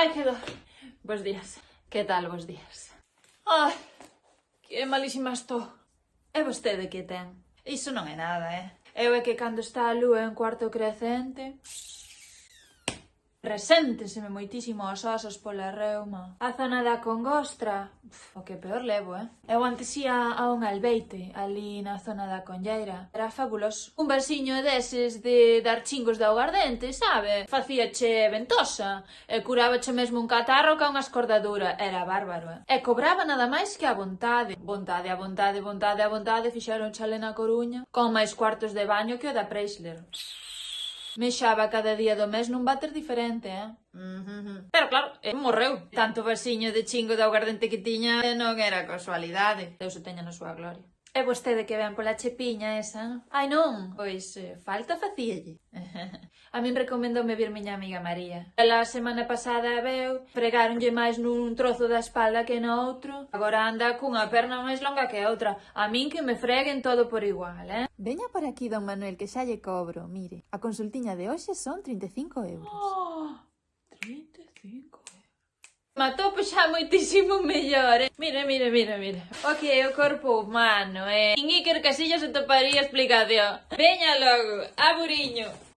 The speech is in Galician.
Ai, que dor. Bos días. Que tal, bos días? Ai, que malísima estou. E vostede que ten? Iso non é nada, Eu é que cando está a lúa en cuarto crecente... Resénteseme moitísimo os osos pola reuma. A zona da congostra, o que peor levo, Eu antes ia a un albeite, ali na zona da Conlleira. Era fabuloso. Un vasiño deses de dar chingos de augardente, sabe? Facíache ventosa. E curabache mesmo un catarro ca unha escordadura. Era bárbaro, E cobraba nada máis que a vontade. Vontade, a vontade, vontade, a vontade. Fixeron chale na Coruña, con máis cuartos de baño que o da Preisler. Mexaba cada día do mes nun váter diferente, Pero claro, morreu. Tanto vasiño de chingo de augardente que tiña non era casualidade. Deus o teña na súa gloria. É vostede que ven pola chepiña esa? Ai non, pois falta facíalle. A min recomendoume vir miña amiga María. Ela a semana pasada veu, pregáronlle máis nun trozo da espalda que no outro. Agora anda cunha perna máis longa que a outra. A min que me freguen todo por igual, Veña por aquí, don Manuel, que xa lle cobro. Mire, a consultiña de hoxe son 35 euros. Oh, 35 Matou xa moitísimo mellor, Mire. O que é o corpo humano, En Iker Casillas se toparía explicación. Veña logo, a buriño.